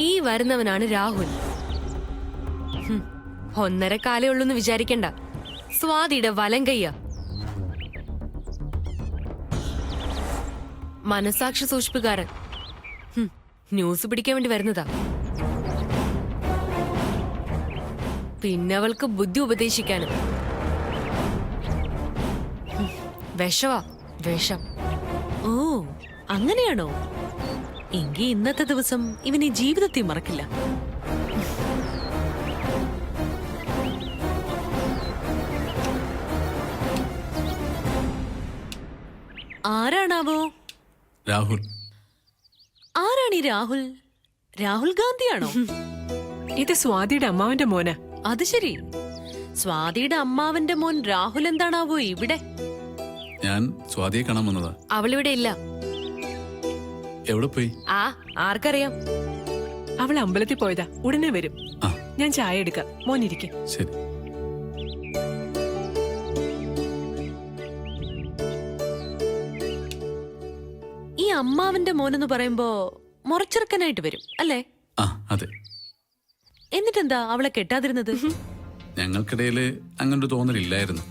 ഈ വരുന്നവനാണ് രാഹുൽ. 1.5 കാലേ ഉള്ളൂന്ന് വിചാരിക്കണ്ട. സ്വാതിയുടെ വലം കയ്യ. മനസാക്ഷി സൂക്ഷിപ്പുകാരൻ. ന്യൂസ് പിടിക്കാൻ വേണ്ടി വരുന്നതാ. പിന്നെ അവൾക്ക് ബുദ്ധി ഉപദേശിക്കാനും. വിഷവാ, വിഷം. ഓ, അങ്ങനെയാണോ? എങ്കിൽ ഇന്നത്തെ ദിവസം ഇവന് ജീവിതത്തിൽ മറക്കില്ല. ആരാണാവോ? രാഹുൽ. ആരാണ് ഈ രാഹുൽ? രാഹുൽ ഗാന്ധിയാണോ? ഇത് സ്വാതിയുടെ അമ്മാവന്റെ മോന്. അത് ശരി. സ്വാതിയുടെ അമ്മാവന്റെ മോൻ രാഹുൽ എന്താണാവോ ഇവിടെ? ഞാൻ സ്വാതിയെ കാണാൻ വന്നതാ. അവളിവിടെ ഇല്ല. എവിടെ പോയി? ആർക്കറിയാം. അവൾ അമ്പലത്തിൽ പോയതാ. ഉടനെ വരും. ഞാൻ ചായ എടുക്കാം. മോനിരിക്കെ. ശരി. ഈ അമ്മാവന്റെ മോനെന്ന് പറയുമ്പോ മുറച്ചെറുക്കനായിട്ട് വരും അല്ലേ? അതെ. എന്നിട്ടെന്താ അവളെ കെട്ടാതിരുന്നത്? ഞങ്ങൾക്കിടയില് അങ്ങനൊരു തോന്നലില്ലായിരുന്നു.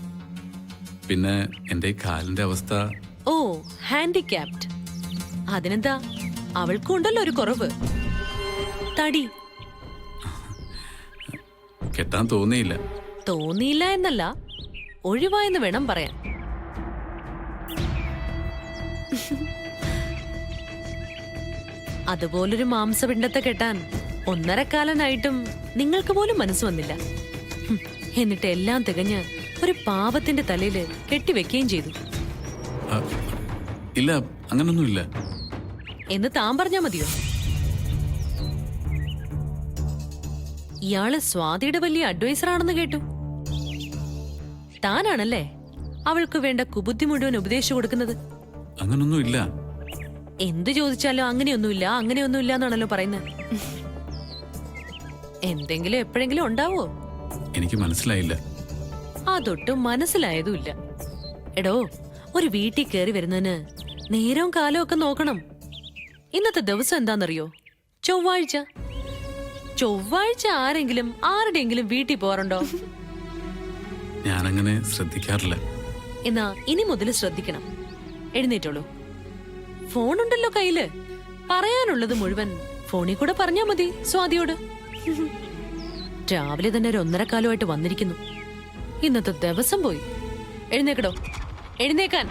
പിന്നെ എന്റെ കാലിന്റെ അവസ്ഥ. ഓ, ഹാൻഡിക്യാപ്ഡ്. അതിനെന്താ, അവൾക്കും ഉണ്ടല്ലോ ഒരു കുറവ്. തടി. കെട്ടാൻ തോന്നിയില്ല. തോന്നിയില്ല എന്നല്ല, ഒഴിവായെന്ന് വേണം പറയാൻ. അതുപോലൊരു മാംസപിണ്ഡത്തെ കെട്ടാൻ 1.5 കാലനായിട്ടും നിങ്ങൾക്ക് പോലും മനസ്സ് വന്നില്ല. എന്നിട്ട് എല്ലാം തികഞ്ഞ് ഒരു പാവത്തിന്റെ തലയില് കെട്ടിവെക്കുകയും ചെയ്തു. ഇല്ല, അങ്ങനൊന്നുമില്ല എന്ന് താൻ പറഞ്ഞാ മതിയോ? ഇയാള് സ്വാതിയുടെ വലിയ അഡ്വൈസർ ആണെന്ന് കേട്ടു. താനാണല്ലേ അവൾക്ക് വേണ്ട കുബുദ്ധി മുഴുവൻ ഉപദേശിച്ചു കൊടുക്കുന്നത്? അങ്ങനൊന്നുമില്ല. എന്തു ചോദിച്ചാലോ അങ്ങനെയൊന്നുമില്ല, അങ്ങനെയൊന്നുമില്ല എന്നാണല്ലോ പറയുന്നത്. എന്തെങ്കിലും എപ്പോഴെങ്കിലും ഉണ്ടാവോ? എനിക്ക് മനസ്സിലായില്ല. അതൊട്ടും മനസ്സിലായതുമില്ല. എടോ, ഒരു വീട്ടിൽ കയറി വരുന്നതിന് നേരവും കാലവും ഒക്കെ നോക്കണം. ഇന്നത്തെ ദിവസം എന്താണെന്നറിയോ? ചൊവ്വാഴ്ച. ചൊവ്വാഴ്ച ആരെങ്കിലും ആരുടെയെങ്കിലും വീട്ടിൽ പോറുണ്ടോ? ഞാനങ്ങനെ ശ്രദ്ധിക്കാറില്ല. എന്നാ ഇനി മുതൽ ശ്രദ്ധിക്കണം. എഴുന്നേറ്റോളൂ. ഫോണുണ്ടല്ലോ കയ്യില്. പറയാനുള്ളത് മുഴുവൻ ഫോണിൽ കൂടെ പറഞ്ഞാ മതി സ്വാതിയോട്. രാവിലെ തന്നെ ഒരു 1.5 കാലമായിട്ട് വന്നിരിക്കുന്നു. ഇന്നത്തെ ദിവസം പോയി. എഴുന്നേക്കടോ, എഴുന്നേക്കാൻ.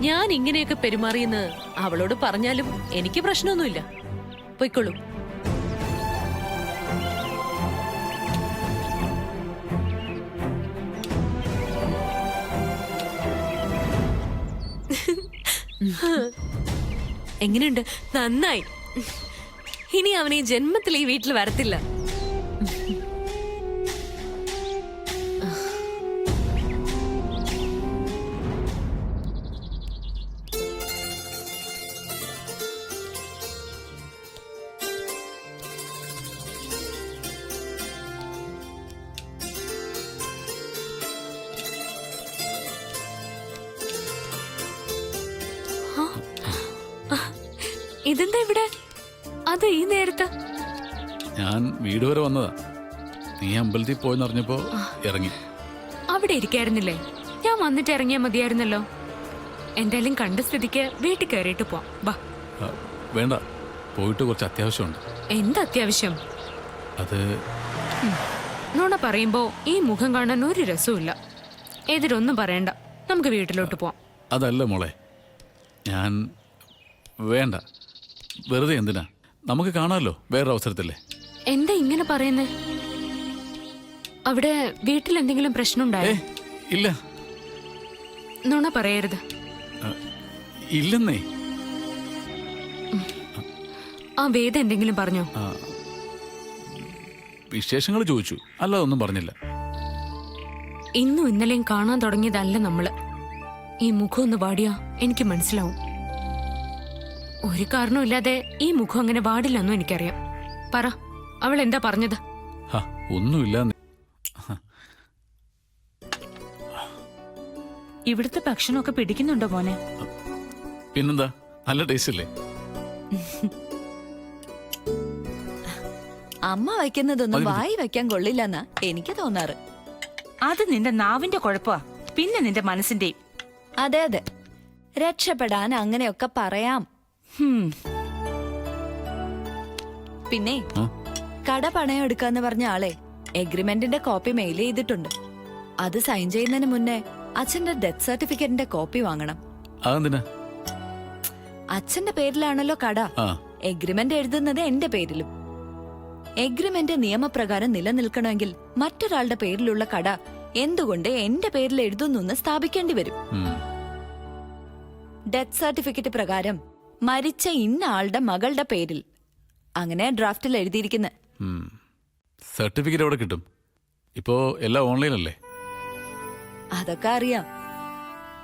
ഞാൻ ഇങ്ങനെയൊക്കെ പെരുമാറിയെന്ന് അവളോട് പറഞ്ഞാലും എനിക്ക് പ്രശ്നമൊന്നുമില്ല. പൊയ്ക്കൊള്ളൂ. എങ്ങനെയുണ്ട്? നന്നായി. ഇനി അവൻ ഈ ജന്മത്തിൽ ഈ വീട്ടിൽ വരത്തില്ല. ഇതെന്താ ഇവിടെ? അത് ഈ നേരത്ത്? ഞാൻ വീട് വരെ വന്നതാ. നീ അമ്പലത്തിൽ പോയെന്ന് അറിഞ്ഞപ്പോ ഇറങ്ങി. അവിടെ ഇരിക്കായിരുന്നില്ലേ? ഞാൻ വന്നിട്ട് ഇറങ്ങിയാ മതിയായിരുന്നല്ലോ. എന്തായാലും കണ്ട സ്ഥിതിക്ക് വീട്ടിൽ കയറിയിട്ട് പോവാം. വാ. വേണ്ട, പോയിട്ട് കുറച്ച് അത്യാവശ്യമുണ്ട്. എന്താ അത്യാവശ്യം? അത് നുണ പറയുമ്പോ ഈ മുഖം കാണാൻ ഒരു രസവുമില്ല. എതിരൊന്നും പറയണ്ട, നമുക്ക് വീട്ടിലോട്ട് പോവാം. അതല്ല മോളെ, ഞാൻ വേണ്ട. വെറുതെ എന്തിനാ? നമുക്ക് കാണാമല്ലോ വേറൊരു അവസരത്തില്ലേ. എന്താ ഇങ്ങനെ പറയുന്നേ? അവിടെ വീട്ടിൽ എന്തെങ്കിലും പ്രശ്നമുണ്ടായോ? ഇല്ല. നുണ പറയരുത്. ഇല്ലെന്നേ. ആ വേദ എന്തെങ്കിലും പറഞ്ഞോ? വിശേഷങ്ങൾ ചോദിച്ചു, അല്ലാതെ ഒന്നും പറഞ്ഞില്ല. ഇന്നും ഇന്നലെയും കാണാൻ തുടങ്ങിയതല്ല നമ്മള്. ഈ മുഖം ഒന്ന് വാടിയാ എനിക്ക് മനസ്സിലാവും. ഒരു കാരണമില്ലാതെ ഈ മുഖം അങ്ങനെ വാടില്ലെന്നും എനിക്കറിയാം. പറ, അവൾ എന്താ പറഞ്ഞത്? ഒന്നുമില്ല. ഇവിടുത്തെ ഭക്ഷണമൊക്കെ പിടിക്കുന്നുണ്ടോ മോനെ? പിന്നെന്താ, നല്ല ടേസ്റ്റ് അല്ലേ? അമ്മ വയ്ക്കുന്നതൊന്നും വായി വയ്ക്കാൻ കൊള്ളില്ലെന്നാ എനിക്ക് തോന്നാറ്. അത് നിന്റെ നാവിന്റെ കുഴപ്പമാ, പിന്നെ നിന്റെ മനസ്സിന്റെയും. അതെ അതെ, രക്ഷപ്പെടാൻ അങ്ങനെയൊക്കെ പറയാം. പിന്നെ ആ? കട പണയം എടുക്കാന്ന് പറഞ്ഞ ആളെ എഗ്രിമെന്റിന്റെ കോപ്പി മെയിൽ ചെയ്തിട്ടുണ്ട്. അത് സൈൻ ചെയ്യുന്നതിന് മുന്നേ അച്ഛന്റെ ഡെത്ത് സർട്ടിഫിക്കറ്റിന്റെ കോപ്പി വാങ്ങണം. അതെന്തിനാ? അച്ഛന്റെ പേരിലാണല്ലോ കട, ആ എഗ്രിമെന്റ് എഴുതുന്നത് എന്റെ പേരിലും. എഗ്രിമെന്റ് നിയമപ്രകാരം നിലനിൽക്കണമെങ്കിൽ മറ്റൊരാളുടെ പേരിലുള്ള കട എന്തുകൊണ്ട് എന്റെ പേരിൽ എഴുതുന്നു സ്ഥാപിക്കേണ്ടി വരും. ഉം. ഡെത്ത് സർട്ടിഫിക്കറ്റ് പ്രകാരം മരിച്ച ഇന്ന ആളുടെ മകളുടെ പേരിൽ, അങ്ങനെ ഡ്രാഫ്റ്റിൽ എഴുതിയിരിക്കുന്നത്. ഉം. സർട്ടിഫിക്കറ്റ് എവിടെ കിട്ടും? ഇപ്പോ എല്ലാം ഓൺലൈനല്ലേ? അതൊക്കെ അറിയാം,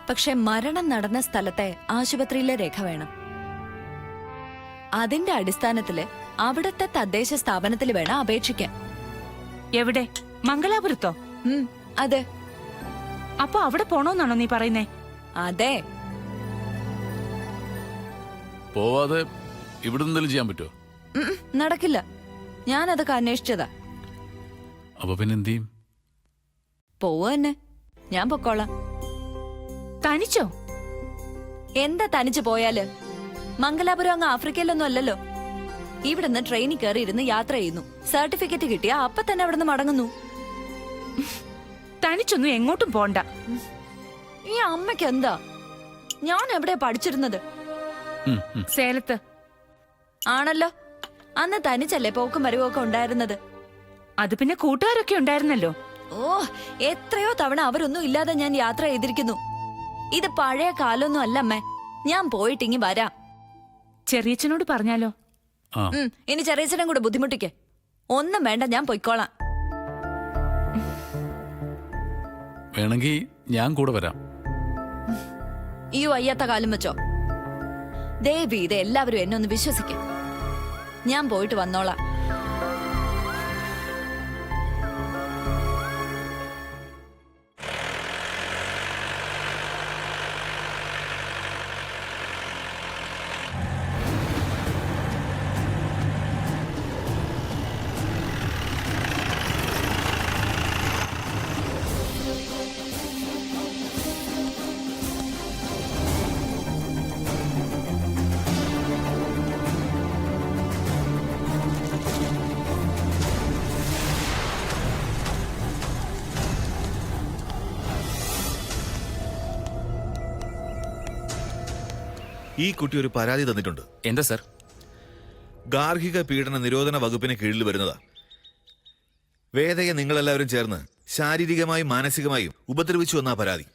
പക്ഷെ മരണം നടന്ന സ്ഥലത്തെ ആശുപത്രിയിലെ രേഖ വേണം. അതിന്റെ അടിസ്ഥാനത്തില് അവിടത്തെ തദ്ദേശ സ്ഥാപനത്തിൽ വേണം അപേക്ഷിക്കാൻ. എവിടെ? മംഗലാപുരത്തോ? അതെ. അപ്പൊ അവിടെ പോണോന്നാണോ നീ പറയുന്നേ? അതെ. പോവാതെ ഇവിടെ എന്തെങ്കിലും ചെയ്യാൻ പറ്റുമോ? നടക്കില്ല, ഞാനതൊക്കെ അന്വേഷിച്ചതാ. അപ്പൊ പിന്നെ എന്ത് ചെയ്യും? പോവുക തന്നെ, ഞാൻ പൊക്കോളാം. തനിച്ചോ? എന്താ തനിച്ചു പോയാല്? മംഗലാപുരം അങ്ങ് ആഫ്രിക്കയിലൊന്നും അല്ലല്ലോ. ഇവിടുന്ന് ട്രെയിനിൽ കയറി ഇരുന്ന് യാത്ര ചെയ്യുന്നു, സർട്ടിഫിക്കറ്റ് കിട്ടിയാ അപ്പൊ തന്നെ അവിടുന്ന് മടങ്ങുന്നു. തനിച്ചൊന്നും എങ്ങോട്ടും പോണ്ട. ഈ അമ്മയ്ക്ക് എന്താ? ഞാൻ എവിടെയാ പഠിച്ചിരുന്നത്? ഉം, ഉം. സേലത്ത്. ആണല്ലോ, അന്ന് തനിച്ചല്ലേ പോക്കും വരവും ഒക്കെ ഉണ്ടായിരുന്നത്. അത് പിന്നെ കൂട്ടുകാരൊക്കെ ഉണ്ടായിരുന്നല്ലോ. ഓ, എത്രയോ തവണ അവരൊന്നും ഇല്ലാതെ ഞാൻ യാത്ര ചെയ്തിരിക്കുന്നു. ഇത് പഴയ കാലൊന്നും അല്ല അമ്മേ. ഞാൻ പോയിട്ടിങ്ങി വരാം. ചെറിയച്ഛനോട് പറഞ്ഞാലോ? ആ ഇനി ചെറിയച്ഛനും കൂടെ ബുദ്ധിമുട്ടിക്കേ. ഒന്നും വേണ്ട, ഞാൻ പൊയ്ക്കോളാം. വേണമെങ്കിൽ ഞാൻ കൂടെ വരാം. ഈ വയ്യാത്ത കാലം വെച്ചോ? ദേവി, ഇത് എല്ലാവരും എന്നെ ഒന്ന് വിശ്വസിക്കും. ഞാൻ പോയിട്ട് വന്നോളാം. ഈ കുട്ടി ഒരു പരാതി തന്നിട്ടുണ്ട്. എന്താ സർ? ഗാർഹിക പീഡന നിരോധന വകുപ്പിന് കീഴിൽ വരുന്നതാ. വേദയെ നിങ്ങളെല്ലാവരും ചേർന്ന് ശാരീരികമായും മാനസികമായും ഉപദ്രവിച്ചു എന്നാ പരാതി.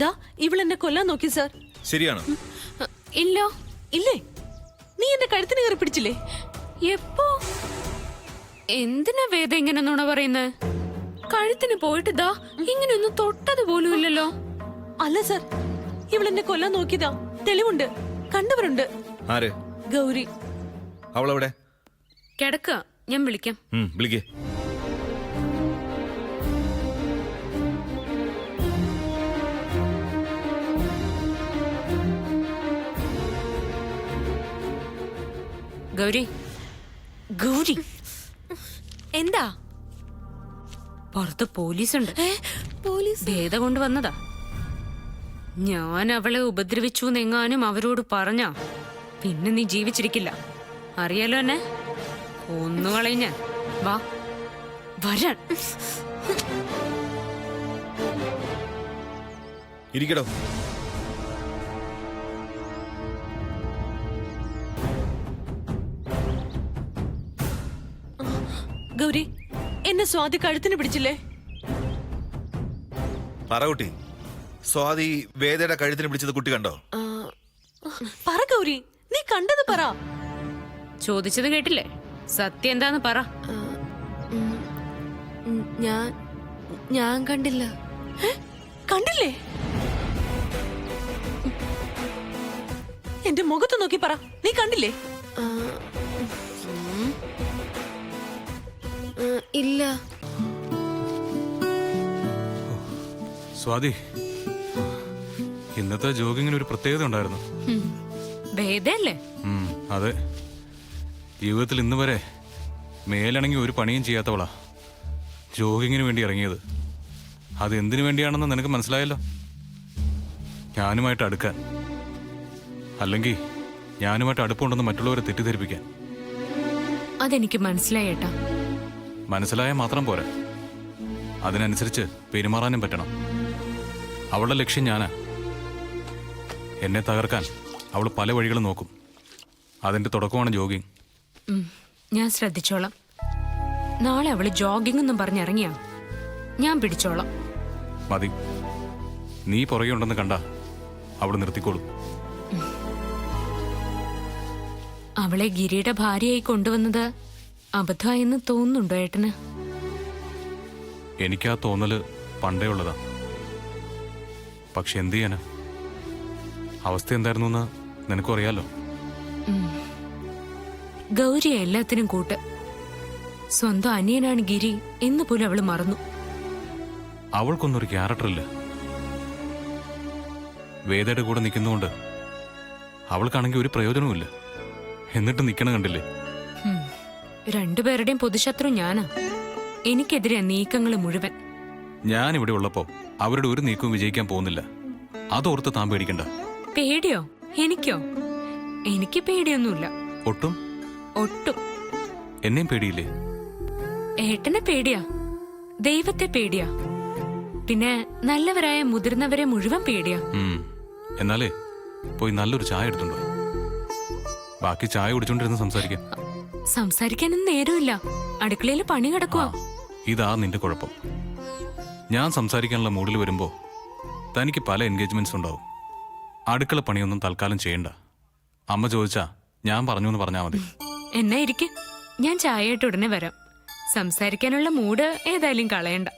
ദാ ഇവളെന്നെ കൊല്ലാൻ നോക്കി സർ. ശരിയാണോ? ഇല്ല. ഇല്ലേ? നീ എന്റെ കഴുത്തിന് കയറി പിടിച്ചില്ലേ? എപ്പോ? എന്തിനാ വേദ ഇങ്ങനെ നുണ പറയുന്നത്? കഴുത്തിന് പോയിട്ട് ദാ ഇങ്ങനെയൊന്നും തൊട്ടത് പോലും ഇല്ലല്ലോ. അല്ല സർ, ഇവളെന്നെ കൊല്ലാൻ നോക്കിയതാ. തെളിവുണ്ട്, കണ്ടവരുണ്ട്. ആര്? ഗൗരി. അവളെവിടെ? കിടക്ക, ഞാൻ വിളിക്കാം. വിളിക്കേ. ഗൗരി, ഗൗരി, എന്താ? പുറത്ത് പോലീസുണ്ട്. പോലീസ്? ഭേദ കൊണ്ടുവന്നതാ. ഞാൻ അവളെ ഉപദ്രവിച്ചു എന്നെങ്ങാനും അവരോട് പറഞ്ഞാ പിന്നെ നീ ജീവിച്ചിരിക്കില്ല. അറിയാലോ എന്നെ. ഒന്നുകളയും ഞാൻ. വാ വരാൻ. ഇരിക്കടോ. ഗൗരി, എന്നെ സ്വാതി കഴുത്തിന് പിടിച്ചില്ലേ? പറ കുട്ടി, സ്വാതി വേദയുടെ കഴുത്തിന് പിടിച്ചത് കുട്ടി കണ്ടോ? പറ ഗൗരി, നീ കണ്ടത് പറ. ചോദിച്ചത് കേട്ടില്ലേ? സത്യം എന്താന്ന് പറ. ഞാൻ കണ്ടില്ല. കണ്ടില്ലേ? എന്റെ മുഖത്ത് നോക്കി പറ, നീ കണ്ടില്ലേ? ഇല്ല. സ്വാതി, ഇന്നത്തെ ജോഗിങ്ങിന് ഒരു പ്രത്യേകത ഉണ്ടായിരുന്നു. വേദല്ലേ? അതെ, ജീവിതത്തിൽ ഇന്ന് വരെ മേലണങ്ങി ഒരു പണിയും ചെയ്യാത്തവളാ ജോഗിങ്ങിന് വേണ്ടി ഇറങ്ങിയത്. അത് എന്തിനു വേണ്ടിയാണെന്ന് നിനക്ക് മനസ്സിലായല്ലോ. ഞാനുമായിട്ട് അടുക്കാൻ, അല്ലെങ്കിൽ ഞാനുമായിട്ട് അടുപ്പമുണ്ടെന്ന് മറ്റുള്ളവരെ തെറ്റിദ്ധരിപ്പിക്കാൻ. അതെനിക്ക് മനസ്സിലായി ഏട്ടാ. മനസ്സിലായാൽ മാത്രം പോരാ, അതിനനുസരിച്ച് പെരുമാറാനും പറ്റണം. അവളുടെ ലക്ഷ്യം ഞാനാ. എന്നെ തകർക്കാൻ അവൾ പല വഴികളും നോക്കും. അതിന്റെ തുടക്കമാണ് ജോഗിങ്. ഞാൻ ശ്രദ്ധിച്ചോളാം. നാളെ അവള് ജോഗിംഗ് എന്നും പറഞ്ഞിറങ്ങിയാ ഞാൻ പിടിച്ചോളാം. മതി, നീ പുറകെ ഉണ്ടെന്ന് കണ്ട അവൾ നിർത്തിക്കോളും. അവളെ ഗിരിയുടെ ഭാര്യയായി കൊണ്ടുവന്നത് അബദ്ധമായെന്ന് തോന്നുന്നുണ്ടോ ഏട്ടന്? എനിക്കാ തോന്നല് പണ്ടേ ഉള്ളതാ. പക്ഷെ എന്ത് ചെയ്യാനാ, അവസ്ഥ എന്തായിരുന്നു എന്ന് നിനക്കും അറിയാലോ. ഗൗരിയ എല്ലാത്തിനും കൂട്ട്. സ്വന്തം അനിയനാണ് ഗിരി എന്ന് പോലും അവള് മറന്നു. അവൾക്കൊന്നൊരു ക്യാരക്ടറില്ല. വേദയുടെ കൂടെ നിൽക്കുന്നതുകൊണ്ട് അവൾക്കാണെങ്കിൽ ഒരു പ്രയോജനവുമില്ല. എന്നിട്ട് നിൽക്കണം കണ്ടില്ലേ. രണ്ടുപേരുടെയും പൊതുശത്രു ഞാനാ. എനിക്കെതിരെ നീക്കങ്ങൾ മുഴുവൻ. ഞാൻ ഇവിടെ ഉള്ളപ്പോ അവരുടെ ഒരു നീക്കവും വിജയിക്കാൻ പോകുന്നില്ല. അതോർത്ത് താൻ പേടിക്കണ്ട. പേടിയോ? എനിക്കോ? എനിക്ക് പേടിയൊന്നുമില്ല. ഒട്ടും? ഒട്ടും. എന്നെയും പേടിയില്ലേ? ഏട്ടനെ പേടിയാ, ദൈവത്തെ പേടിയാ, പിന്നെ നല്ലവരായ മുതിർന്നവരെ മുഴുവൻ പേടിയാ. എന്നാലേ പോയി നല്ലൊരു ചായ എടുത്തുണ്ടോ. ബാക്കി ചായ കുടിച്ചോണ്ടിരുന്ന് സംസാരിക്കാം. സംസാരിക്കാനൊന്നും നേരമില്ല. അടുക്കളയിൽ പണി കിടക്കുവാ. ഇതാ നിന്റെ കുഴപ്പം. ഞാൻ സംസാരിക്കാനുള്ള മൂഡിൽ വരുമ്പോ തനിക്ക് പല എൻഗേജ്മെന്റ്സ് ഉണ്ടാവും. അടുക്കള പണിയൊന്നും തൽക്കാലം ചെയ്യണ്ട. അമ്മ ചോദിച്ചാ ഞാൻ പറഞ്ഞു എന്ന് പറഞ്ഞാൽ മതി. എന്നാ ഇരിക്കും, ഞാൻ ചായയായിട്ട് ഉടനെ വരാം. സംസാരിക്കാനുള്ള മൂഡ് ഏതായാലും കളയണ്ട.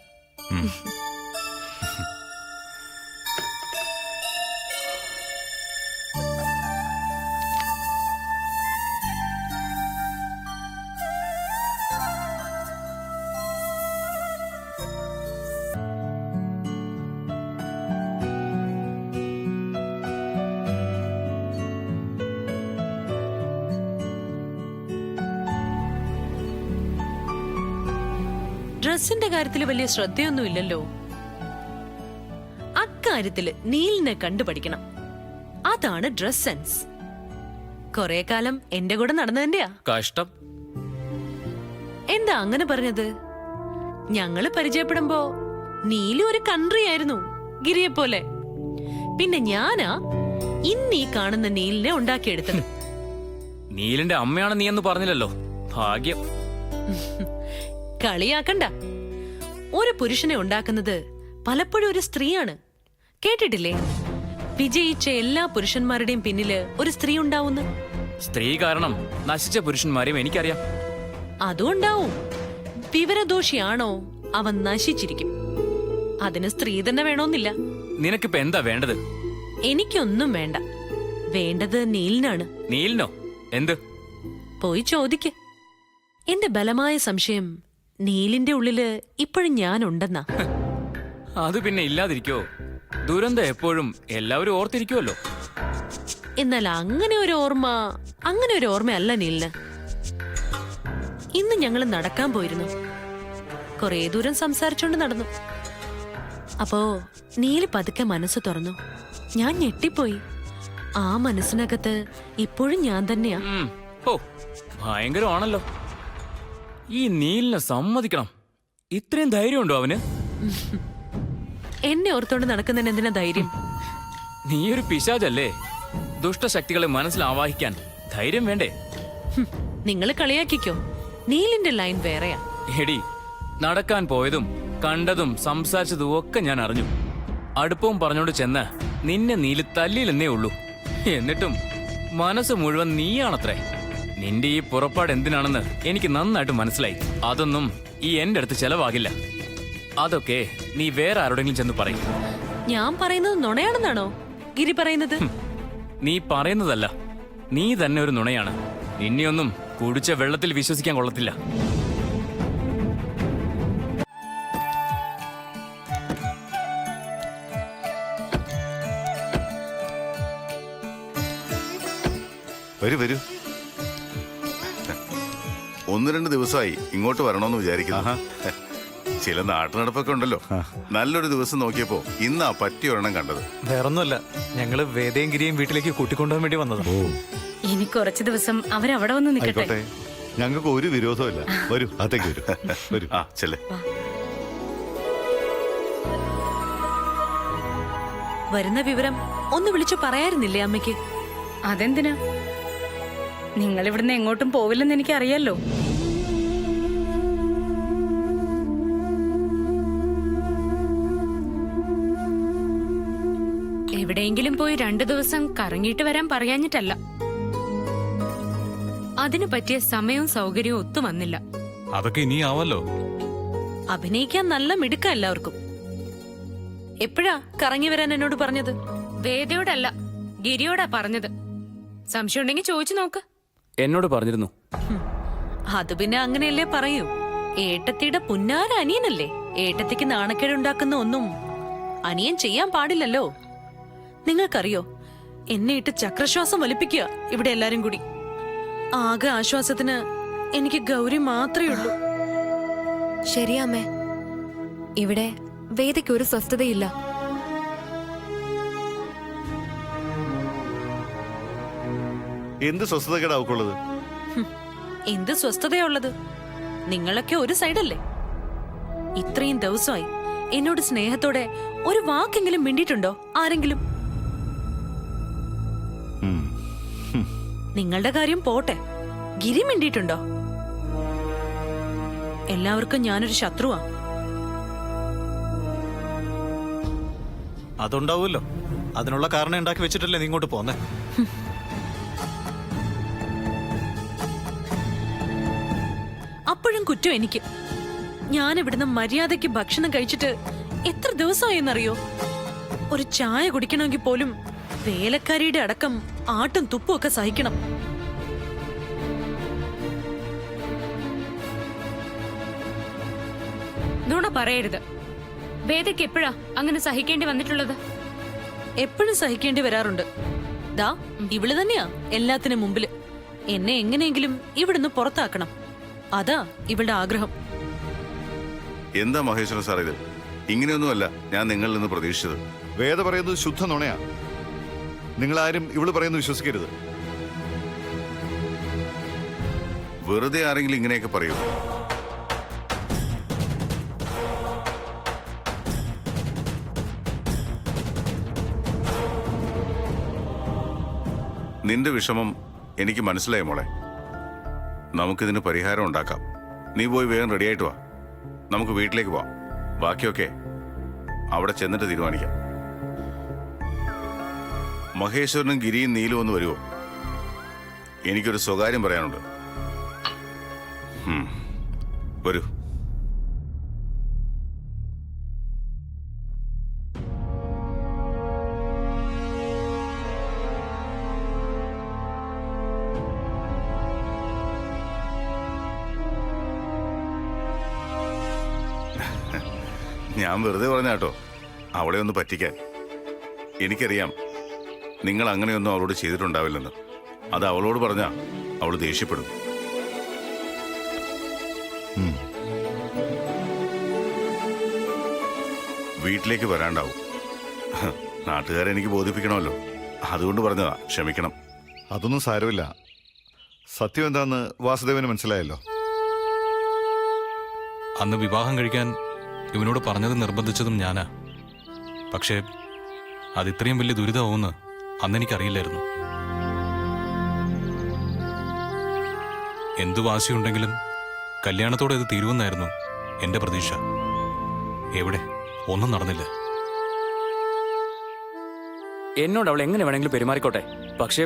ഡ്രസ്സിന്റെ കാര്യത്തിൽ വലിയ ശ്രദ്ധയൊന്നുമില്ലല്ലോ. അക്കാര്യത്തില് നീലിനെ കണ്ടുപഠിക്കണം. അതാണ് ഡ്രസ് സെൻസ്. കൊറേ കാലം എന്റെ കൂടെ നടന്നതിന്റെയാ. കഷ്ടം. എന്താ അങ്ങനെ പറഞ്ഞത്? ഞങ്ങള് പരിചയപ്പെടുമ്പോ നീലി ഒരു കൺട്രി ആയിരുന്നു, ഗിരിയെ പോലെ. പിന്നെ ഞാനാ ഇന്നീ കാണുന്ന നീലിനെ ഉണ്ടാക്കിയെടുത്തത്. നീലിന്റെ അമ്മയാണ് നീ എന്ന് പറഞ്ഞില്ലല്ലോ. ഭാഗ്യം. കളിയാക്കണ്ട. ഒരു പുരുഷനെ ഉണ്ടാക്കുന്നത് പലപ്പോഴും ഒരു സ്ത്രീയാണ്. കേട്ടിട്ടില്ലേ, വിജയിച്ച എല്ലാ പുരുഷന്മാരുടെയും പിന്നില് ഒരു സ്ത്രീ ഉണ്ടാവുന്നു. സ്ത്രീ കാരണം നശിച്ച പുരുഷന്മാരെയും എനിക്കറിയാം. അതും ഉണ്ടാവും. വിവരദോഷിയാണോ അവൻ നശിച്ചിരിക്കും. അതിന് സ്ത്രീ തന്നെ വേണമെന്നില്ല. നിനക്കിപ്പോ എന്താ വേണ്ടത്? എനിക്കൊന്നും വേണ്ട. വേണ്ടത് നീലിനാണ്. നീലിനോ? എന്ത്? പോയി ചോദിക്ക്. എന്റെ ബലമായ സംശയം നീലിന്റെ ഉള്ളില് ഇപ്പോഴും ഞാനുണ്ടെന്നാ. അത് പിന്നെ ഇല്ലാതിരിക്കോ? ദുരന്തം എപ്പോഴും എല്ലാവരും ഓർത്തിരിക്കുമല്ലോ. എന്നാൽ അങ്ങനെ ഒരു ഓർമ്മയല്ല നീലിന്. ഇന്ന് ഞങ്ങൾ നടക്കാൻ പോയിരുന്നു. കുറേ ദൂരം സംസാരിച്ചോണ്ട് നടന്നു. അപ്പോ നീല് പതുക്കെ മനസ്സ് തുറന്നു. ഞാൻ ഞെട്ടിപ്പോയി. ആ മനസ്സിനകത്ത് ഇപ്പോഴും ഞാൻ തന്നെയാ. ഓ, ഭയങ്കരമാണല്ലോ. ഈ നീലിനെ സമ്മതിക്കണം. ഇത്രയും ധൈര്യമുണ്ടോ അവന്? എന്നെ ഓർത്തോണ്ട് നടക്കുന്നതിന് എന്തിനാ ധൈര്യം? നീ ഒരു പിശാചല്ലേ. ദുഷ്ടശക്തികളെ മനസ്സിൽ ആവാഹിക്കാൻ ധൈര്യം വേണ്ടേ? നിങ്ങൾ കളിയാക്കിക്കോ. നീലിന്റെ ലൈൻ വേറെയാ. എടി, നടക്കാൻ പോയതും കണ്ടതും സംസാരിച്ചതും ഒക്കെ ഞാൻ അറിഞ്ഞു. അടുപ്പവും പറഞ്ഞോണ്ട് ചെന്ന് നിന്നെ നീല് തല്ലിയില്ലെന്നേ ഉള്ളൂ. എന്നിട്ടും മനസ്സ് മുഴുവൻ നീയാണത്രേ. നിന്റെ ഈ പുറപ്പാട് എന്തിനാണെന്ന് എനിക്ക് നന്നായിട്ട് മനസ്സിലായി. അതൊന്നും ഈ എന്റെ അടുത്ത് ചെലവാകില്ല. അതൊക്കെ നീ വേറെ ആരോടെങ്കിലും ചെന്ന് പറയും. ഞാൻ പറയുന്നത് നുണയാണെന്നാണോ ഗിരി പറയുന്നത്? നീ പറയുന്നതല്ല, നീ തന്നെ ഒരു നുണയാണ്. നിന്നെയൊന്നും കുടിച്ച വെള്ളത്തിൽ വിശ്വസിക്കാൻ കൊള്ളത്തില്ല. വരൂ വരൂ. 1-2 ദിവസമായി ഇങ്ങോട്ട് വരണമെന്ന് വിചാരിക്കുന്നു. ചില നാട്ടുനടപ്പൊക്കെ ഉണ്ടല്ലോ. നല്ലൊരു ദിവസം നോക്കിയപ്പോ ഇന്നാ പറ്റിയ ഒരെണ്ണം കണ്ടത്. വേറൊന്നുമല്ല, ഞങ്ങള് വേദയും ഗിരിയും വീട്ടിലേക്ക് കൂട്ടിക്കൊണ്ടുപോകാൻ വേണ്ടി വന്നത്. ഇനി കുറച്ച് ദിവസം അവരവിടെ വന്ന് നിൽക്കട്ടെ. ആയിക്കോട്ടെ, ഞങ്ങൾക്ക് ഒരു വിരോധമില്ല. വരൂ, അകത്തേക്ക് വരൂ. വരൂ. ആ ചെല്ലേ. വരുന്ന വിവരം ഒന്ന് വിളിച്ചു പറയായിരുന്നില്ലേ അമ്മയ്ക്ക്? അതെന്തിനാ? നിങ്ങൾ ഇവിടുന്ന് എങ്ങോട്ടും പോവില്ലെന്ന് എനിക്കറിയാലോ. എവിടെയെങ്കിലും പോയി 2 ദിവസം കറങ്ങിയിട്ട് വരാൻ പറയാഞ്ഞിട്ടല്ല. അതിനു പറ്റിയ സമയവും സൗകര്യവും ഒത്തു വന്നില്ല. അതൊക്കെ ഇനി ആവല്ലോ. അഭിനയിക്കാൻ നല്ല മിടുക്ക എല്ലാവർക്കും. എപ്പോഴാ കറങ്ങി വരാൻ എന്നോട് പറഞ്ഞത്? വേദയോടല്ല, ഗിരിയോടാ പറഞ്ഞത്. സംശയം ഉണ്ടെങ്കിൽ ചോദിച്ചു നോക്ക്. എന്നോട് പറഞ്ഞിരുന്നു. അത് പിന്നെ അങ്ങനെയല്ലേ പറയൂ. ഏട്ടത്തിയുടെ പുന്നാര അനിയനല്ലേ. ഏട്ടത്തിക്ക് നാണക്കേടുണ്ടാക്കുന്ന ഒന്നും അനിയൻ ചെയ്യാൻ പാടില്ലല്ലോ. നിങ്ങൾക്കറിയോ, എന്നെ ഇട്ട് ചക്രശ്വാസം വലിപ്പിക്കുക ഇവിടെ എല്ലാരും കൂടി. ആകെ ആശ്വാസത്തിന് എനിക്ക് ഗൗരി മാത്രമേ ഉള്ളൂ. ശരിയാമ്മേ, ഇവിടെ വേദയ്ക്ക് ഒരു സ്വസ്ഥതയില്ല. എന്ത് സ്വസ്ഥതകേടാ അവക്കുള്ളത്? എന്ത് സ്വസ്ഥതയുള്ളത്? നിങ്ങളൊക്കെ ഒരു സൈഡല്ലേ. ഇത്രയും ദിവസമായി എന്നോട് സ്നേഹത്തോടെ ഒരു വാക്കെങ്കിലും മിണ്ടിയിട്ടുണ്ടോ ആരെങ്കിലും? നിങ്ങളുടെ കാര്യം പോട്ടെ, ഗിരി മിണ്ടിയിട്ടുണ്ടോ? എല്ലാവർക്കും ഞാനൊരു ശത്രുവാ. അതുണ്ടാവുമല്ലോ. അതിനുള്ള കാരണം ഉണ്ടാക്കി വെച്ചിട്ടല്ലേ നീ ഇങ്ങോട്ട് പോന്നെ. അപ്പോഴും കുറ്റം എനിക്ക്. ഞാൻ ഇവിടുന്ന് മര്യാദയ്ക്ക് ഭക്ഷണം കഴിച്ചിട്ട് എത്ര ദിവസമായെന്നറിയോ? ഒരു ചായ കുടിക്കണമെങ്കിൽ പോലും വേലക്കാരിയുടെ അടക്കം ആട്ടും തുപ്പും ഒക്കെ സഹിക്കണം. നുണ പറയരുത്. വേദയ്ക്ക് എപ്പോഴാ അങ്ങനെ സഹിക്കേണ്ടി വന്നിട്ടുള്ളത്? എപ്പോഴും സഹിക്കേണ്ടി വരാറുണ്ട്. ദാ ഇവള് തന്നെയാ എല്ലാത്തിനും മുമ്പില്. എന്നെ എങ്ങനെയെങ്കിലും ഇവിടുന്ന് പുറത്താക്കണം. അതാ ഇവളുടെ ആഗ്രഹം. എന്താ മഹേശ്വരൻ സാർ ഇത്? ഇങ്ങനെയൊന്നുമല്ല ഞാൻ നിങ്ങളിൽ നിന്ന് പ്രതീക്ഷിച്ചത്. വേദ പറയുന്നത് ശുദ്ധ നുണയാ. നിങ്ങളാരും ഇവള് പറയുന്നത് വിശ്വസിക്കരുത്. വെറുതെ ആരെങ്കിലും ഇങ്ങനെയൊക്കെ പറയൂ? നിന്റെ വിഷമം എനിക്ക് മനസ്സിലായി മോളെ. നമുക്കിതിന് പരിഹാരം ഉണ്ടാക്കാം. നീ പോയി വേഗം റെഡിയായിട്ട് വാ. നമുക്ക് വീട്ടിലേക്ക് പോവാം. ബാക്കിയൊക്കെ അവിടെ ചെന്നിട്ട് തീരുമാനിക്കാം. മഹേശ്വരനും ഗിരിയും നീലും ഒന്ന് വരുമോ? എനിക്കൊരു സ്വകാര്യം പറയാനുണ്ട്. വരൂ. ഞാൻ വെറുതെ പറഞ്ഞ കേട്ടോ, അവളെ ഒന്ന് പറ്റിക്കാൻ. എനിക്കറിയാം നിങ്ങൾ അങ്ങനെയൊന്നും അവളോട് ചെയ്തിട്ടുണ്ടാവില്ലെന്ന്. അത് അവളോട് പറഞ്ഞാ അവൾ ദേഷ്യപ്പെടും. വീട്ടിലേക്ക് വരാണ്ടാവും. നാട്ടുകാരെ എനിക്ക് ബോധിപ്പിക്കണമല്ലോ, അതുകൊണ്ട് പറഞ്ഞതാ. ക്ഷമിക്കണം. അതൊന്നും സാരമില്ല. സത്യം എന്താന്ന് വാസുദേവന് മനസ്സിലായല്ലോ. അന്ന് വിവാഹം കഴിക്കാൻ ഇവനോട് പറഞ്ഞത് നിർബന്ധിച്ചതും ഞാനാ. പക്ഷേ അതിത്രയും വലിയ ദുരിതമാവുമെന്ന് അന്നെനിക്കറിയില്ലായിരുന്നു. എന്തു വാശിയുണ്ടെങ്കിലും കല്യാണത്തോടെ ഇത് തീരുമെന്നായിരുന്നു എന്റെ പ്രതീക്ഷ. എവിടെ ഒന്നും നടന്നില്ല. എന്നോട് അവൾ എങ്ങനെ വേണമെങ്കിലും പെരുമാറിക്കോട്ടെ, പക്ഷേ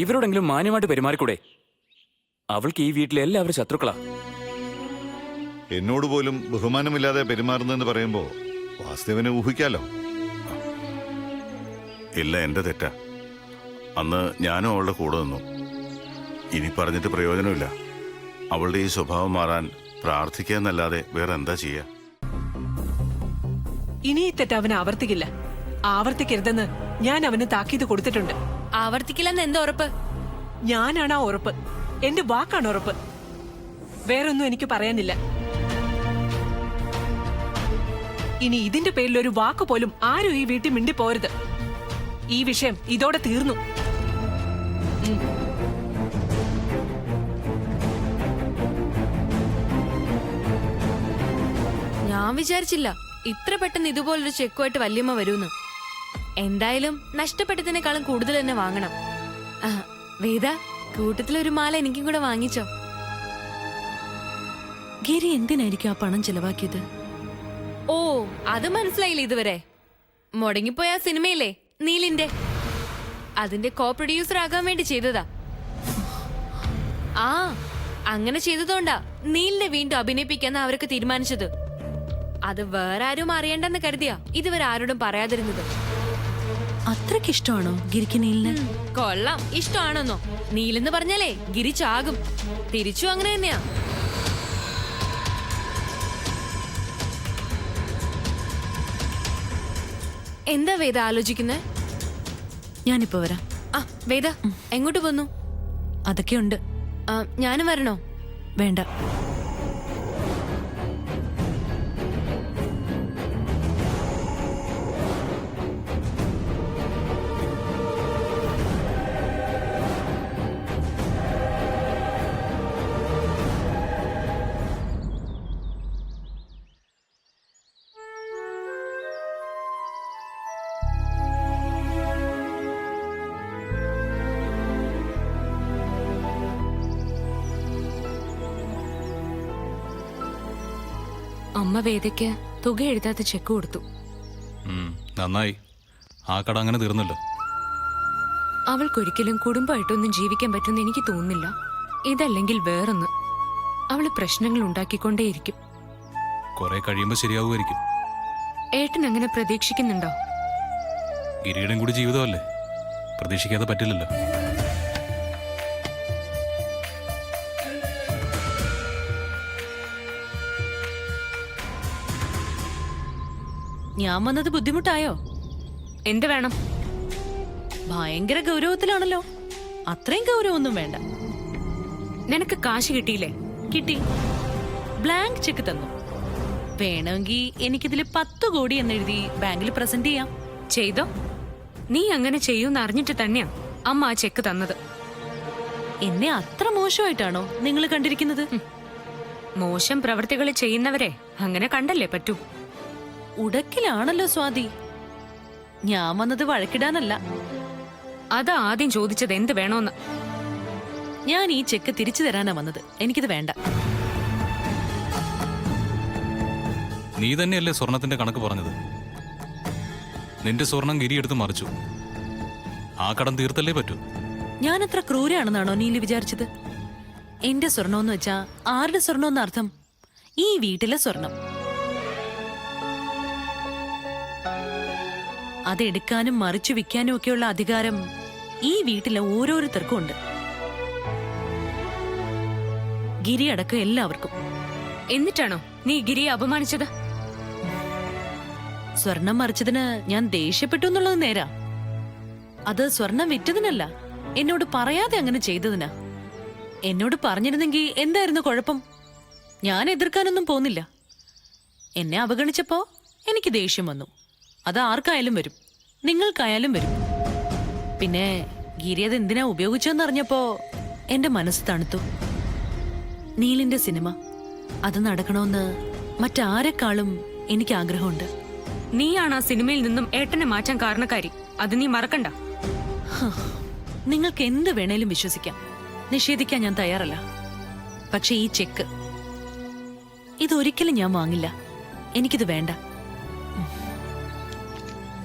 ഇവരോടെങ്കിലും മാന്യമായിട്ട് പെരുമാറിക്കൂടെ? അവൾക്ക് ഈ വീട്ടിലെ എല്ലാവരും ശത്രുക്കളാ. എന്നോട് പോലും ബഹുമാനമില്ലാതെ പെരുമാറുന്നെന്ന് പറയുമ്പോ വാസുദേവനെ ഊഹിക്കാലോ. ഇല്ല, എന്റെ തെറ്റാ. അന്ന് ഞാനും അവളുടെ കൂടെ നിന്നു. ഇനി പറഞ്ഞിട്ട് പ്രയോജനമില്ല. അവളുടെ ഈ സ്വഭാവം മാറാൻ പ്രാർത്ഥിക്കുക എന്നല്ലാതെ വേറെ എന്താ ചെയ്യാ? ഇനി ഈ തെറ്റ് അവന് ആവർത്തിക്കില്ല. ആവർത്തിക്കരുതെന്ന് ഞാൻ അവന് താക്കീത് കൊടുത്തിട്ടുണ്ട്. ആവർത്തിക്കില്ലെന്ന് എന്താ ഉറപ്പ്? ഞാനാണ് ആ ഉറപ്പ്. എന്റെ വാക്കാണ് ഉറപ്പ്. വേറൊന്നും എനിക്ക് പറയാനില്ല. ഇനി ഇതിന്റെ പേരിൽ ഒരു വാക്ക് പോലും ആരും ഈ വീട്ടിൽ മിണ്ടി പോരുത്. ഈ വിഷയം ഇതോടെ തീർന്നു. ഞാൻ വിചാരിച്ചില്ല ഇത്ര പെട്ടെന്ന് ഇതുപോലൊരു ചെക്കുമായിട്ട് വല്യമ്മ വരൂന്ന്. എന്തായാലും നഷ്ടപ്പെട്ടതിനേക്കാളും കൂടുതൽ തന്നെ വാങ്ങണം. വേദ, കൂട്ടത്തിലൊരു മാല എനിക്കും കൂടെ വാങ്ങിച്ചോ. ഗിരി എന്തിനായിരിക്കും ആ പണം ചെലവാക്കിയത്? ഓ, അത് മനസ്സിലായില്ലേ ഇതുവരെ? മുടങ്ങിപ്പോയ ആ സിനിമയില്ലേ നീലിന്റെ, അതിന്റെ കോ പ്രൊഡ്യൂസർ ആകാൻ വേണ്ടി ചെയ്തതാ. ആ, അങ്ങനെ ചെയ്തതുകൊണ്ടാ നീലിനെ വീണ്ടും അഭിനയിപ്പിക്കാന്ന് അവർക്ക് തീരുമാനിച്ചത്. അത് വേറെ ആരും അറിയണ്ടെന്ന് കരുതിയാ ഇതുവരെ ആരോടും പറയാതിരുന്നത്. അത്രയ്ക്ക് ഇഷ്ടമാണോ ഗിരിക്ക് നീലിന്? കൊള്ളാം, ഇഷ്ടമാണെന്നോ? നീലെന്ന് പറഞ്ഞാലേ ഗിരി ചാകും. തിരിച്ചു അങ്ങനെ തന്നെയാ. എന്താ വേദ ആലോചിക്കുന്നേ? ഞാനിപ്പോ വരാം. ആ വേദ, എങ്ങോട്ട് പോന്നു? അതൊക്കെയുണ്ട്. ഞാനും വരണോ? വേണ്ട. അമ്മ വേദയ്ക്ക് തുക എഴുതാത്ത ചെക്ക് കൊടുത്തു. നന്നായി. ആ കട അങ്ങനെ തീർന്നല്ലോ. അവൾക്കൊരിക്കലും കുടുംബമായിട്ടൊന്നും ജീവിക്കാൻ പറ്റുമെന്ന് എനിക്ക് തോന്നുന്നില്ല. ഇതല്ലെങ്കിൽ വേറൊന്ന്. അവള് പ്രശ്നങ്ങൾ ഉണ്ടാക്കിക്കൊണ്ടേയിരിക്കും. കുറെ കഴിയുമ്പോ ശരിയാവുമായിരിക്കും. ഏട്ടൻ അങ്ങനെ പ്രതീക്ഷിക്കുന്നുണ്ടോ? ഗിരിയുടെയും കൂടി ജീവിതമല്ലേ, പ്രതീക്ഷിക്കാതെ പറ്റില്ലല്ലോ. ഞാൻ വന്നത് ബുദ്ധിമുട്ടായോ? എന്ത് വേണം? ഭയങ്കര ഗൗരവത്തിലാണല്ലോ. അത്രയും ഗൗരവമൊന്നും വേണ്ട. നിനക്ക് കാശ് കിട്ടിയില്ലേ? കിട്ടി. ബ്ലാങ്ക് ചെക്ക് തന്നു. വേണമെങ്കിൽ എനിക്കിതിൽ 10 കോടി എന്നെഴുതി ബാങ്കിൽ പ്രസന്റ് ചെയ്യാം. ചെയ്തോ? നീ അങ്ങനെ ചെയ്യൂന്ന് അറിഞ്ഞിട്ട് തന്നെയാ അമ്മ ആ ചെക്ക് തന്നത്. എന്നെ അത്ര മോശമായിട്ടാണോ നിങ്ങൾ കണ്ടിരിക്കുന്നത്? മോശം പ്രവൃത്തികൾ ചെയ്യുന്നവരെ അങ്ങനെ കണ്ടല്ലേ പറ്റൂ. ഉടക്കിലാണല്ലോ സ്വാതി. ഞാൻ വന്നത് വഴക്കിടാനല്ല. അതാ ആദ്യം ചോദിച്ചത് എന്ത് വേണോന്ന്. ഞാൻ ഈ ചെക്ക് തിരിച്ചു തരാനാ വന്നത്. എനിക്കിത് വേണ്ട. നീ തന്നെയല്ലേ സ്വർണത്തിന്റെ കണക്ക് പറഞ്ഞത്? നിന്റെ സ്വർണം ഗിരി എടുത്ത് മറിച്ചു. ആ കടം തീർത്തല്ലേ പറ്റൂ. ഞാൻ അത്ര ക്രൂരാണെന്നാണോ നീല് വിചാരിച്ചത്? എന്റെ സ്വർണമെന്ന് വെച്ചാ ആരുടെ സ്വർണമെന്ന് അർത്ഥം? ഈ വീട്ടിലെ സ്വർണം. അതെടുക്കാനും മറിച്ചു വിൽക്കാനും ഒക്കെയുള്ള അധികാരം ഈ വീട്ടിലെ ഓരോരുത്തർക്കും ഉണ്ട്. ഗിരി അടക്കം എല്ലാവർക്കും. എന്നിട്ടാണോ നീ ഗിരിയെ അപമാനിച്ചത്? സ്വർണം മറിച്ചതിന് ഞാൻ ദേഷ്യപ്പെട്ടു എന്നുള്ളത് നേരാ. അത് സ്വർണം വിറ്റതിനല്ല, എന്നോട് പറയാതെ അങ്ങനെ ചെയ്തതിനാ. എന്നോട് പറഞ്ഞിരുന്നെങ്കിൽ എന്തായിരുന്നു കുഴപ്പം? ഞാൻ എതിർക്കാനൊന്നും പോന്നില്ല. എന്നെ അവഗണിച്ചപ്പോ എനിക്ക് ദേഷ്യം വന്നു. അത് ആർക്കായാലും വരും, നിങ്ങൾക്കായാലും വരും. പിന്നെ ഗിരി അത് എന്തിനാ ഉപയോഗിച്ചെന്നറിഞ്ഞപ്പോ എന്റെ മനസ്സ് തണുത്തു. നീലിന്റെ സിനിമ അത് നടക്കണമെന്ന് മറ്റാരെക്കാളും എനിക്ക് ആഗ്രഹമുണ്ട്. നീയാണ് ആ സിനിമയിൽ നിന്നും ഏട്ടനെ മാറ്റാൻ കാരണക്കാരി. അത് നീ മറക്കണ്ട. നിങ്ങൾക്ക് എന്ത് വേണേലും വിശ്വസിക്കാം, നിഷേധിക്കാൻ ഞാൻ തയ്യാറല്ല. പക്ഷെ ഈ ചെക്ക് ഇതൊരിക്കലും ഞാൻ വാങ്ങില്ല. എനിക്കിത് വേണ്ട.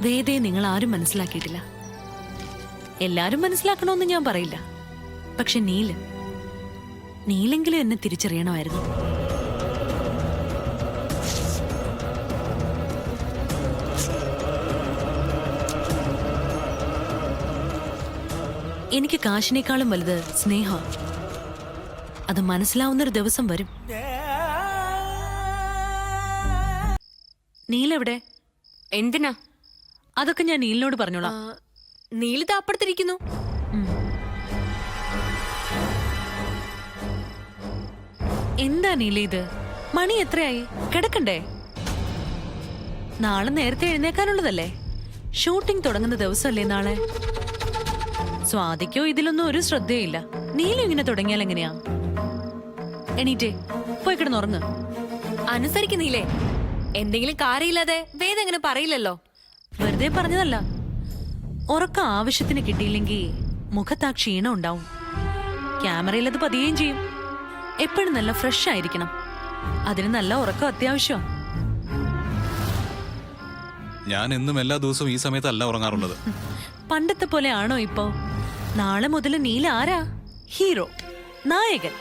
വേദയെ നിങ്ങൾ ആരും മനസ്സിലാക്കിയിട്ടില്ല. എല്ലാരും മനസ്സിലാക്കണമെന്ന് ഞാൻ പറയില്ല. പക്ഷെ നീലെങ്കിലും എന്നെ തിരിച്ചറിയണമായിരുന്നു. എനിക്ക് കാശിനേക്കാളും വലുത് സ്നേഹ. അത് മനസ്സിലാവുന്നൊരു ദിവസം വരും. നീലെവിടെ? എന്തിനാ? അതൊക്കെ ഞാൻ നീലിനോട് പറഞ്ഞോളാം. നീലിത അപ്പുറത്തിരിക്കുന്നു. എന്താ നീല ഇത്? മണി എത്രയായി? കിടക്കണ്ടേ? നാളെ നേരത്തെ എഴുന്നേക്കാനുള്ളതല്ലേ? ഷൂട്ടിംഗ് തുടങ്ങുന്ന ദിവസമല്ലേ നാളെ? സ്വാതിക്കോ ഇതിലൊന്നും ഒരു ശ്രദ്ധയില്ല. നീലും ഇങ്ങനെ തുടങ്ങിയാൽ എങ്ങനെയാ? എണീറ്റേ പോയി കിടന്നുറങ്ങ്. അനുസരിക്കുന്നില്ലേ? എന്തെങ്കിലും കാര്യമില്ലാതെ വേദ എങ്ങനെ പറയില്ലല്ലോ. വെറുതെ പറഞ്ഞതല്ല. ഉറക്കം ആവശ്യത്തിന് കിട്ടിയില്ലെങ്കിൽ മുഖത്താ ക്ഷീണം ഉണ്ടാവും. ക്യാമറയിൽ അത് പതിയുകയും ചെയ്യും. എപ്പോഴും നല്ല ഫ്രഷ് ആയിരിക്കണം. അതിന് നല്ല ഉറക്കം അത്യാവശ്യം. ഞാൻ എന്നും എല്ലാ ദിവസവും ഈ സമയത്തല്ല ഉറങ്ങാറുള്ളത്. പണ്ടത്തെ പോലെ ആണോ ഇപ്പോ? നാളെ മുതൽ നീല ആരാ? ഹീറോ, നായകൻ.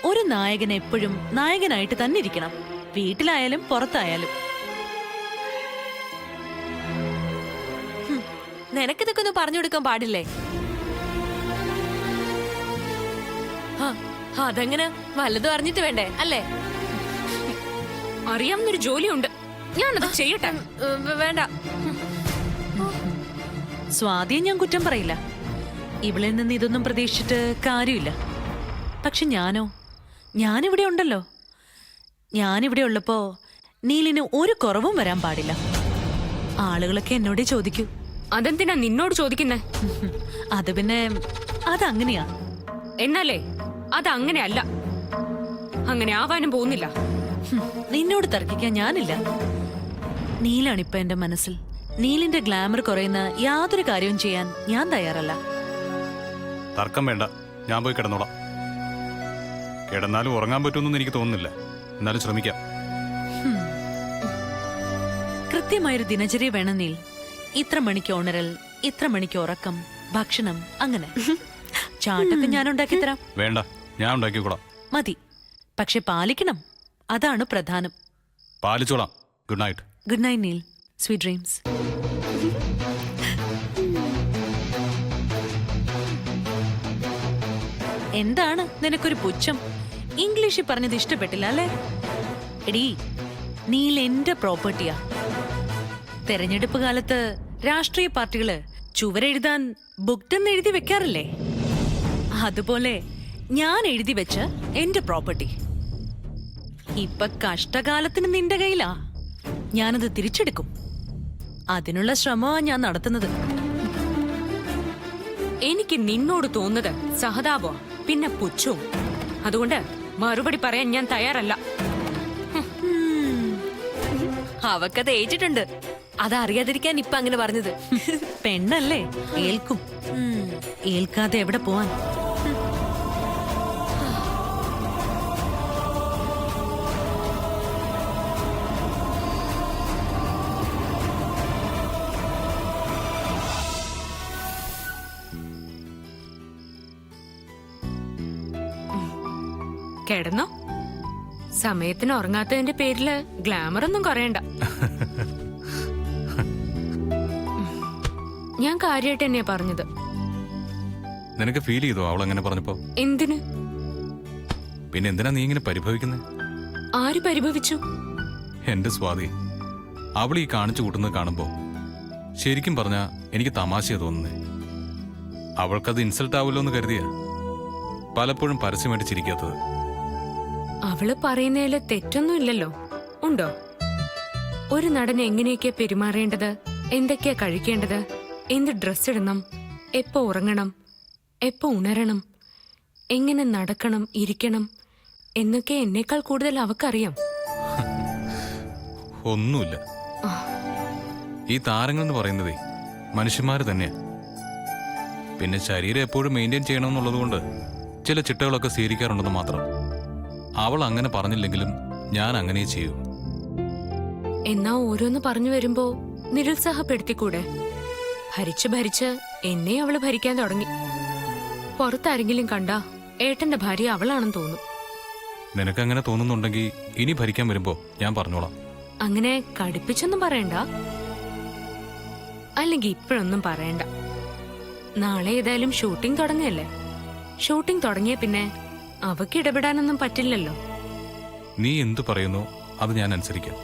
ഒരു നായകൻ എപ്പോഴും നായകനായിട്ട് തന്നെ ഇരിക്കണം, വീട്ടിലായാലും പുറത്തായാലും. നിനക്കിതൊക്കെ ഒന്ന് പറഞ്ഞു കൊടുക്കാൻ പാടില്ലേ? അതെങ്ങനെ വല്ലതും അറിഞ്ഞിട്ട് വേണ്ടേ അല്ലേ? അറിയാവുന്നൊരു ജോലിയുണ്ട്, ഞാനത് ചെയ്യട്ടെ. വേണ്ട. സ്വാതിയെ ഞാൻ കുറ്റം പറയില്ല. ഇവളിൽ നിന്ന് ഇതൊന്നും പ്രതീക്ഷിച്ചിട്ട് കാര്യമില്ല. പക്ഷെ ഞാനിവിടെ ഉണ്ടല്ലോ. ഞാനിവിടെ ഉള്ളപ്പോ നീലിന് ഒരു കുറവും വരാൻ പാടില്ല. ആളുകളൊക്കെ എന്നോടേ ചോദിക്കൂ. അതെന്തിനാ നിന്നോട് ചോദിക്കുന്നേ? അത് പിന്നെ അതങ്ങനെയാ. എന്നാലേ അതങ്ങനെയല്ല, അങ്ങനെ ആവാനും പോകുന്നില്ല. നിന്നോട് തർക്കിക്കാൻ ഞാനില്ല. നീലാണിപ്പ എന്റെ മനസ്സിൽ. നീലിന്റെ ഗ്ലാമർ കുറയുന്ന യാതൊരു കാര്യവും ചെയ്യാൻ ഞാൻ തയ്യാറല്ല. തർക്കം വേണ്ട, ഞാൻ പോയി കിടന്നോളാം. കിടന്നാലും ഉറങ്ങാൻ പറ്റുമെന്നൊന്നും എനിക്ക് തോന്നുന്നില്ല. എന്നാലും ശ്രമിക്കാം. കൃത്യമായൊരു ദിനചര്യ വേണം നീൽ. ഇത്ര മണിക്ക് ഉണരൽ, ഇത്ര മണിക്ക് ഉറക്കം, ഭക്ഷണം, അങ്ങനെ. ചാട്ടൊക്കെ ഞാൻ ഉണ്ടാക്കി തരാം. വേണ്ട, ഞാൻ ഉണ്ടാക്കിക്കോളാം. മതി, പക്ഷെ പാലിക്കണം. അതാണ് പ്രധാനം. പാലിച്ചോളാം. Good night. Good night Neil. Sweet dreams. എന്താണ് നിനക്കൊരു പുച്ഛം? ഇംഗ്ലീഷിൽ പറഞ്ഞത് ഇഷ്ടപ്പെട്ടില്ല അല്ലേ? എടീ, നീൽ എന്റെ പ്രോപ്പർട്ടിയാ. തെരഞ്ഞെടുപ്പ് കാലത്ത് രാഷ്ട്രീയ പാർട്ടികള് ചുവരെഴുതാൻ ബുക്ക്ഡ് എന്ന് എഴുതി വെക്കാറില്ലേ? അതുപോലെ ഞാൻ എഴുതി വെച്ച എന്റെ പ്രോപ്പർട്ടി. ഇപ്പൊ കഷ്ടകാലത്തിന് നിന്റെ കയ്യിലാ. ഞാനത് തിരിച്ചെടുക്കും. അതിനുള്ള ശ്രമമാ ഞാൻ നടത്തുന്നത്. എനിക്ക് നിന്നോട് തോന്നുന്നത് സഹതാപോ പിന്നെ പുച്ഛവും. അതുകൊണ്ട് മറുപടി പറയാൻ ഞാൻ തയ്യാറല്ല. അവക്കത് ഏറ്റിട്ടുണ്ട്. അതറിയാതിരിക്കാൻ ഇപ്പൊ അങ്ങനെ പറഞ്ഞത്. പെണ്ണല്ലേ, ഏൽക്കും. ഏൽക്കാതെ എവിടെ പോവാൻ? കിടന്നോ? സമയത്തിന് ഉറങ്ങാത്തതിന്റെ പേരില് ഗ്ലാമർ ഒന്നും കുറയണ്ട. ഞാൻ കാര്യമായിട്ട് തന്നെയാ പറഞ്ഞത്. നിനക്ക് ഫീൽ ചെയ്തോ അവൾ അങ്ങനെ പറഞ്ഞപ്പോ? എന്തിന്? പിന്നെ എന്തിനാ നീ ഇങ്ങനെ പരിഭവിക്കുന്നത്? ആര് പരിഭവിച്ചു? എന്റെ സ്വാതി, അവൾ ഈ കാണിച്ചു കൂട്ടുന്നത് കാണുമ്പോ ശരിക്കും പറഞ്ഞാ എനിക്ക് തമാശയാ തോന്നുന്നേ. അവൾക്കത് ഇൻസൾട്ട് ആവുമല്ലോ എന്ന് കരുതിയ പലപ്പോഴും പരസ്യമായിട്ട് ചിരിക്കാത്തത്. അവള് പറയുന്നതില് തെറ്റൊന്നും ഇല്ലല്ലോ. ഉണ്ടോ? ഒരു നടൻ എങ്ങനെയൊക്കെയാ പെരുമാറേണ്ടത്, എന്തൊക്കെയാ കഴിക്കേണ്ടത്, എന്ത് ഡ്രസ് ഇടണം, എപ്പോ ഉറങ്ങണം, എപ്പോ ഉണരണം, എങ്ങനെ നടക്കണം, ഇരിക്കണം എന്നൊക്കെ എന്നേക്കാൾ കൂടുതൽ അവക്കറിയാം. ഒന്നുമില്ല. ഈ താരങ്ങൾ എന്ന് പറയുന്നതേ മനുഷ്യന്മാര് തന്നെയാ. പിന്നെ ശരീരം എപ്പോഴും മെയിൻറ്റെയിൻ ചെയ്യണമെന്നുള്ളത് കൊണ്ട് ചില ചിട്ടകളൊക്കെ സ്വീകരിക്കാറുണ്ടെന്ന് മാത്രം. അവൾ അങ്ങനെ പറഞ്ഞില്ലെങ്കിലും ഞാൻ അങ്ങനെ ചെയ്യൂ. എന്നാ ഓരോന്ന് പറഞ്ഞു വരുമ്പോ നിരുത്സാഹപ്പെടുത്തിക്കൂടെ? ഭരിച്ച് എന്നെ അവള് ഭരിക്കാൻ തുടങ്ങി. പുറത്താരെങ്കിലും കണ്ടാ ഏട്ടന്റെ ഭാര്യ അവളാണെന്ന് തോന്നും. നിനക്കങ്ങനെ തോന്നുന്നുണ്ടെങ്കിൽ ഇനി ഭരിക്കാൻ വരുമ്പോ ഞാൻ പറഞ്ഞോളാം. അങ്ങനെ കടുപ്പിച്ചൊന്നും പറയണ്ട. അല്ലെങ്കിൽ ഇപ്പോഴൊന്നും പറയണ്ട. നാളെ ഏതായാലും ഷൂട്ടിംഗ് തുടങ്ങല്ലേ. ഷൂട്ടിംഗ് തുടങ്ങിയ പിന്നെ അവക്ക് ഇടപെടാനൊന്നും പറ്റില്ലല്ലോ. നീ എന്തു പറയുന്നു അത് ഞാൻ അനുസരിക്കാം.